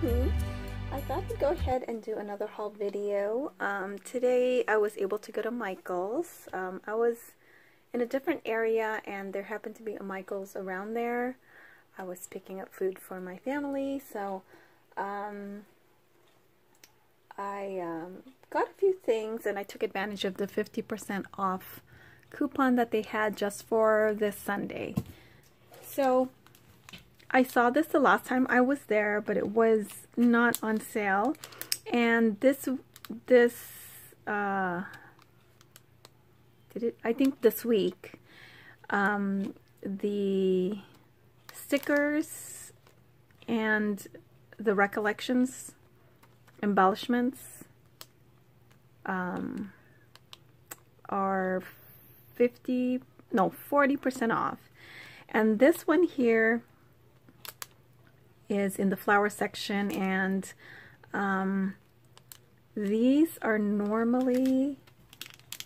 Queen. I thought I'd go ahead and do another haul video. Today I was able to go to Michael's. I was in a different area and there happened to be a Michael's around there. I was picking up food for my family, so I got a few things and I took advantage of the 50% off coupon that they had just for this Sunday. So I saw this the last time I was there, but it was not on sale. And I think this week, the stickers and the recollections, embellishments, are 40% off. And this one here is in the flower section, and these are normally,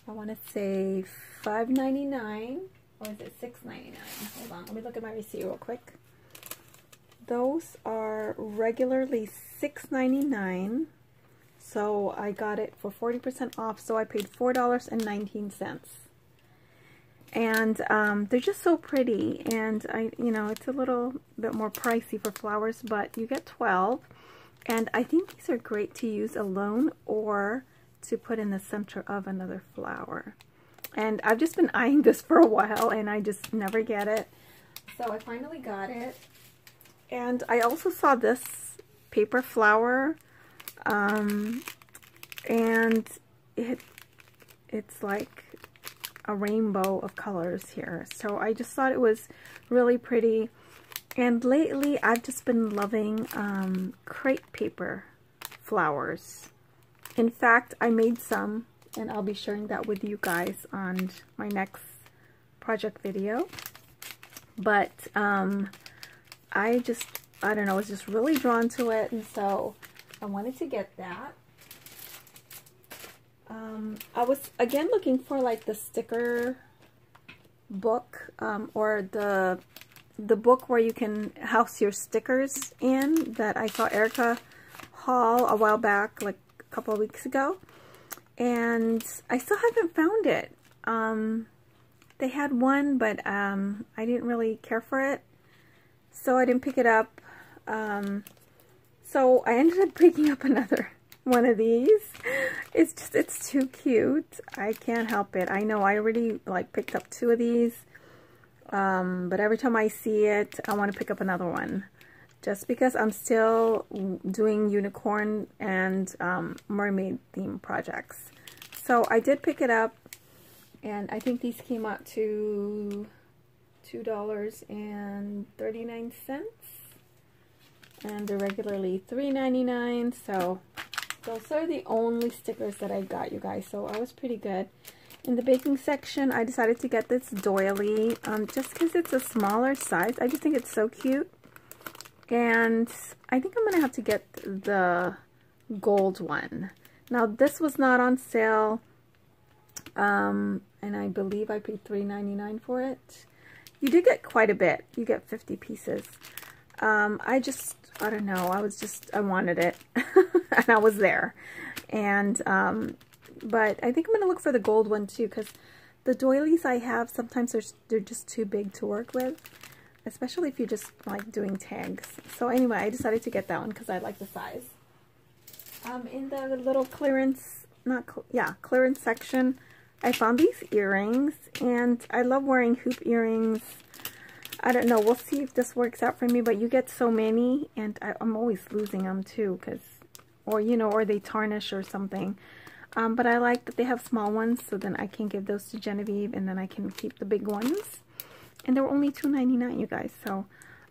I want to say $5.99, or is it $6.99? Hold on, let me look at my receipt real quick. Those are regularly $6.99, so I got it for 40% off, so I paid $4.19. And they're just so pretty, and it's a little bit more pricey for flowers, but you get 12, and I think these are great to use alone or to put in the center of another flower. And I've just been eyeing this for a while and I just never get it, so I finally got it. And I also saw this paper flower, and it's like a rainbow of colors here, so I just thought it was really pretty. And lately I've just been loving crepe paper flowers. In fact, I made some and I'll be sharing that with you guys on my next project video. But I don't know, I was just really drawn to it, and so I wanted to get that. I was again looking for like the sticker book, or the book where you can house your stickers in, that I saw Erica haul a while back, like a couple of weeks ago, and I still haven't found it. They had one, but I didn't really care for it, so I didn't pick it up. So I ended up picking up another one of these. It's too cute. I can't help it. I know I already like picked up 2 of these, but every time I see it, I want to pick up another one, just because I'm still doing unicorn and mermaid theme projects. So I did pick it up, and I think these came out to $2.39, and they're regularly $3.99. So those are the only stickers that I got, you guys, so I was pretty good. In the baking section, I decided to get this doily, just because it's a smaller size. I just think it's so cute. And I think I'm going to have to get the gold one. Now, this was not on sale, and I believe I paid $3.99 for it. You do get quite a bit. You get 50 pieces. I don't know, I wanted it, and I was there. And, but I think I'm going to look for the gold one too, because the doilies I have, sometimes they're just too big to work with, especially if you're just like doing tags. So anyway, I decided to get that one because I like the size. In the little clearance section, I found these earrings, and I love wearing hoop earrings. I don't know, we'll see if this works out for me, but you get so many, and I'm always losing them too, or they tarnish or something. But I like that they have small ones, so then I can give those to Genevieve, and then I can keep the big ones. And they were only $2.99, you guys. So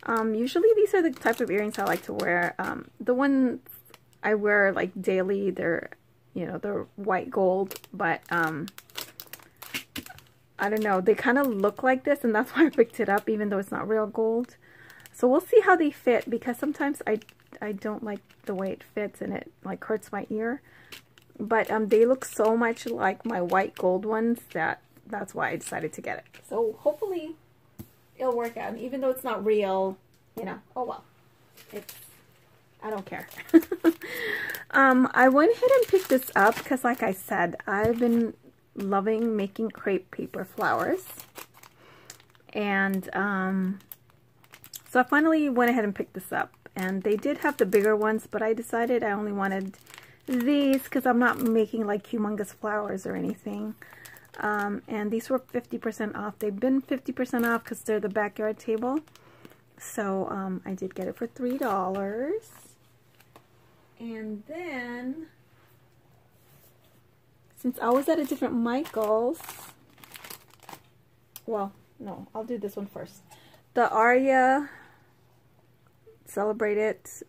usually these are the type of earrings I like to wear. The ones I wear like daily, they're white gold, but I don't know, they kind of look like this, and that's why I picked it up, even though it's not real gold. So we'll see how they fit, because sometimes I don't like the way it fits, and it like hurts my ear. But they look so much like my white gold ones that's why I decided to get it. So hopefully it'll work out, even though it's not real, oh well. I don't care. I went ahead and picked this up because, like I said, I've been loving making crepe paper flowers. And so I finally went ahead and picked this up. And they did have the bigger ones, but I decided I only wanted these because I'm not making like humongous flowers or anything. And these were 50% off. They've been 50% off because they're the backyard table. So I did get it for $3. And then, since I was at a different Michael's, well, no, I'll do this one first. The Aria Celebrate It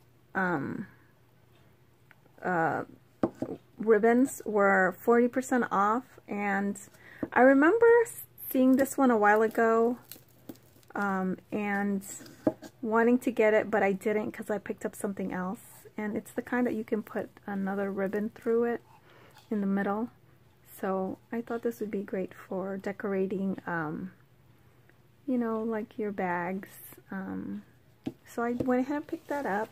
ribbons were 40% off, and I remember seeing this one a while ago and wanting to get it, but I didn't because I picked up something else. And it's the kind that you can put another ribbon through it in the middle. So I thought this would be great for decorating, you know, like your bags. So I went ahead and picked that up.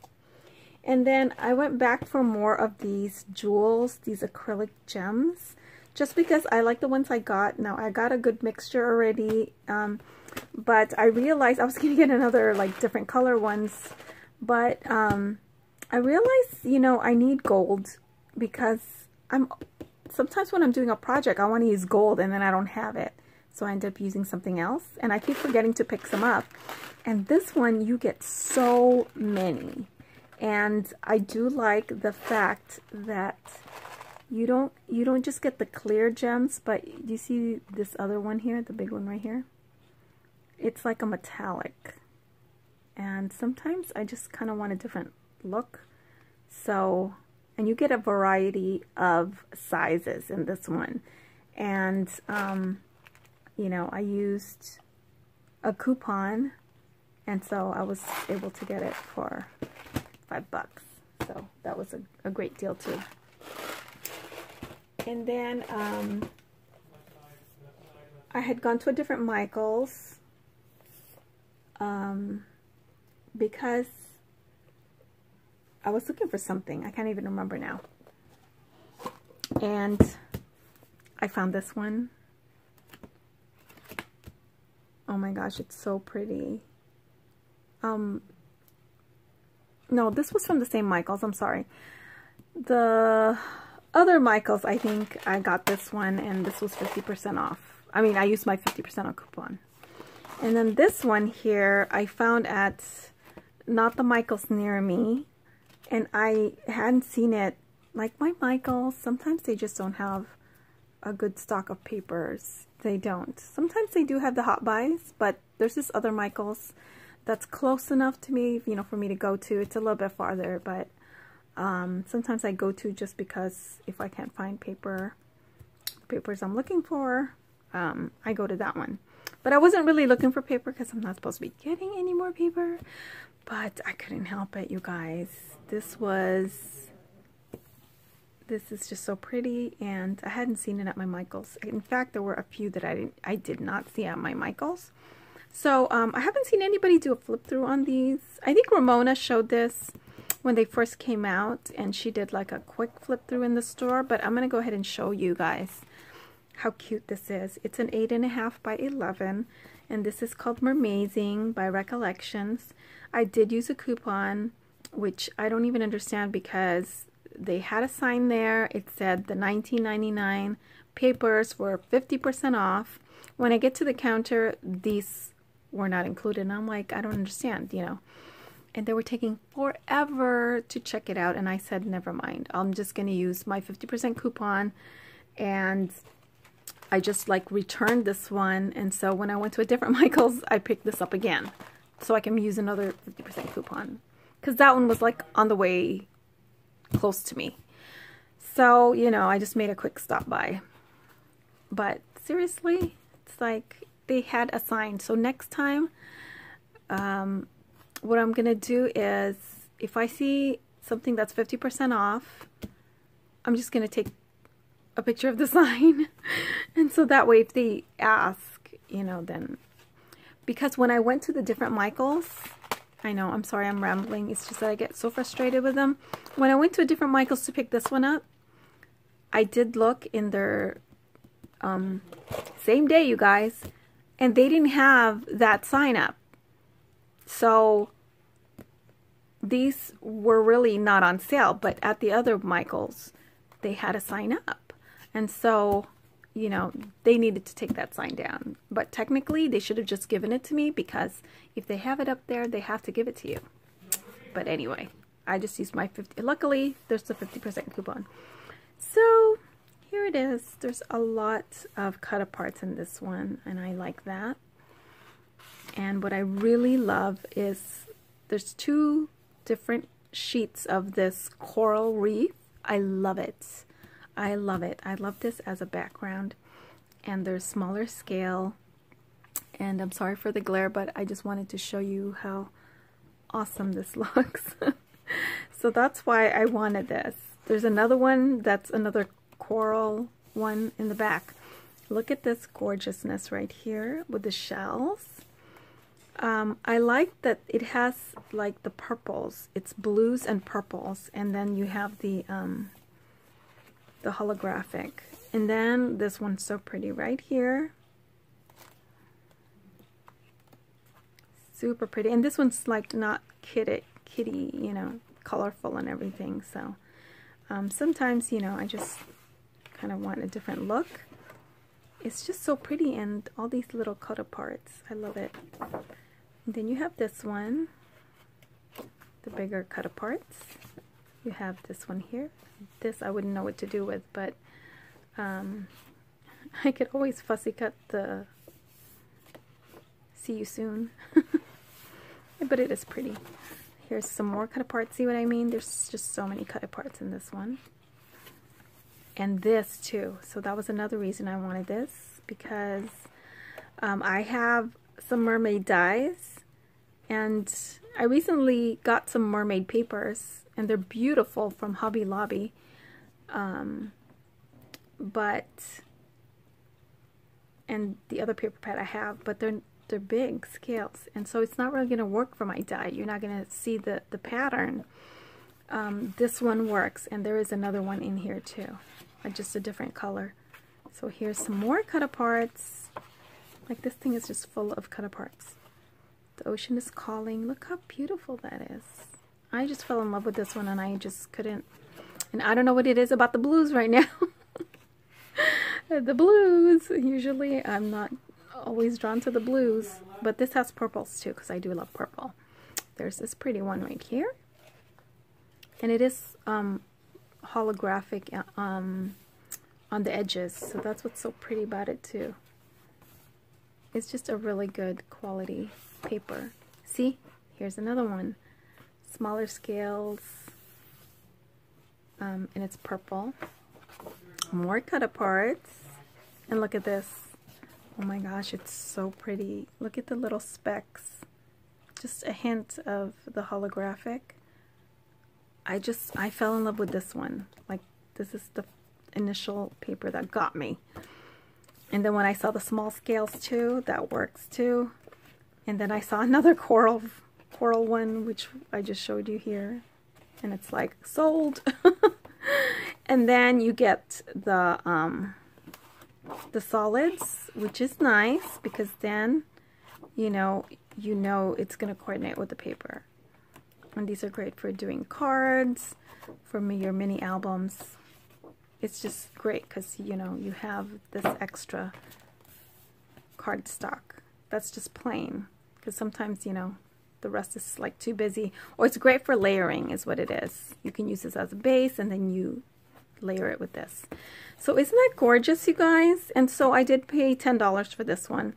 And then I went back for more of these jewels, these acrylic gems, just because I like the ones I got. Now, I got a good mixture already, but I realized I was going to get another, like, different color ones. But I realized, you know, I need gold because sometimes when I'm doing a project, I want to use gold and then I don't have it. So I end up using something else, and I keep forgetting to pick some up. And this one, you get so many. And I do like the fact that you don't just get the clear gems, but you see this other one here, the big one right here? It's like a metallic. And sometimes I just kind of want a different look. So, and you get a variety of sizes in this one. And, you know, I used a coupon, and so I was able to get it for $5. So that was a great deal too. And then I had gone to a different Michael's because I was looking for something. I can't even remember now. And I found this one. Oh my gosh, it's so pretty. No, this was from the same Michael's. I'm sorry. The other Michael's, I think I got this one, and this was 50% off. I mean, I used my 50% off coupon. And then this one here, I found at not the Michael's near me, and I hadn't seen it. Like my Michael's, sometimes they just don't have a good stock of papers. They don't. Sometimes they do have the hot buys, but there's this other Michael's that's close enough to me, you know, for me to go to. It's a little bit farther, but sometimes I go to just because if I can't find papers I'm looking for, I go to that one. But I wasn't really looking for paper because I'm not supposed to be getting any more paper, but I couldn't help it, you guys. This is just so pretty, and I hadn't seen it at my Michael's. In fact, there were a few that I did not see at my Michael's. So I haven't seen anybody do a flip through on these. I think Ramona showed this when they first came out, and she did like a quick flip through in the store, but I'm gonna go ahead and show you guys how cute this is. It's an 8.5 by 11, and this is called Mermazing by Recollections. I did use a coupon, which I don't even understand because they had a sign there. It said the $19.99 papers were 50% off. When I get to the counter, these were not included, and I'm like, I don't understand, you know. And they were taking forever to check it out, and I said, never mind. I'm just going to use my 50% coupon, and I just like returned this one. And so when I went to a different Michael's, I picked this up again so I can use another 50% coupon, because that one was like on the way close to me. So, you know, I just made a quick stop by. But seriously, it's like they had a sign. So next time, what I'm going to do is, if I see something that's 50% off, I'm just going to take a picture of the sign. And so that way, if they ask, you know, then, because when I went to the different Michael's, I know, I'm sorry I'm rambling. It's just that I get so frustrated with them. When I went to a different Michael's to pick this one up, I did look in their same day, you guys, and they didn't have that sign up. So these were really not on sale, but at the other Michael's, they had a sign up. And so, you know, they needed to take that sign down. But technically, they should have just given it to me, because if they have it up there, they have to give it to you. But anyway, I just used my 50. Luckily, there's a 50% coupon. So here it is. There's a lot of cut aparts in this one, and I like that. And what I really love is there's 2 different sheets of this coral reef. I love it. I love it. I love this as a background. And they're smaller scale. And I'm sorry for the glare, but I just wanted to show you how awesome this looks. So that's why I wanted this. There's another one that's another coral one in the back. Look at this gorgeousness right here with the shells. I like that it has like the purples. It's blues and purples, and then you have the holographic. And then this one's so pretty right here. Super pretty. And this one's like not kitty, you know, colorful and everything. So sometimes, you know, I just kind of want a different look. It's just so pretty, and all these little cut aparts. I love it. And then you have this one, the bigger cut aparts. You have this one here. This I wouldn't know what to do with, but I could always fussy cut the see you soon. But it is pretty. Here's some more cut aparts. See what I mean? There's just so many cut aparts in this one. And this too. So that was another reason I wanted this, because I have some mermaid dies, and I recently got some mermaid papers, and they're beautiful from Hobby Lobby. And the other paper pad I have, but they're big scales, and so it's not really going to work for my die. You're not going to see the pattern. This one works, and there is another one in here too, just a different color. So here's some more cut aparts. Like, this thing is just full of cut aparts. The ocean is calling. Look how beautiful that is. I just fell in love with this one, and I just couldn't. And I don't know what it is about the blues right now. The blues. Usually I'm not always drawn to the blues, but this has purples too, because I do love purple. There's this pretty one right here, and it is holographic on the edges, so that's what's so pretty about it too. It's just a really good quality paper. See, here's another one, smaller scales, and it's purple. More cut aparts, and look at this. Oh my gosh, it's so pretty. Look at the little specks. Just a hint of the holographic. I fell in love with this one. Like, this is the initial paper that got me. And then when I saw the small scales too, that works too. And then I saw another coral one, which I just showed you here. And it's like, sold. And then you get the solids, which is nice, because then you know it's going to coordinate with the paper. And these are great for doing cards, for your mini albums. It's just great because you have this extra cardstock that's just plain, because sometimes the rest is like too busy. Or it's great for layering is what it is. You can use this as a base, and then you layer it with this. So isn't that gorgeous, you guys? And so I did pay $10 for this one,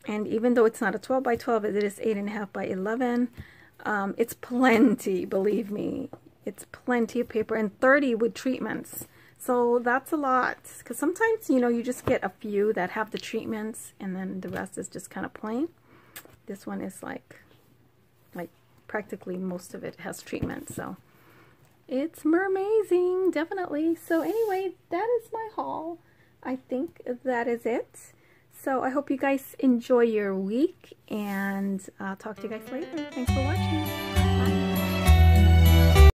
and even though it's not a 12 by 12, it is 8.5 by 11. It's plenty, believe me. It's plenty of paper, and 30 with treatments. So that's a lot, because sometimes you just get a few that have the treatments, and then the rest is just kind of plain. This one is like practically most of it has treatment, so it's mermazing, definitely. So anyway, that is my haul. I think that is it. So I hope you guys enjoy your week, and I'll talk to you guys later. Thanks for watching. Bye.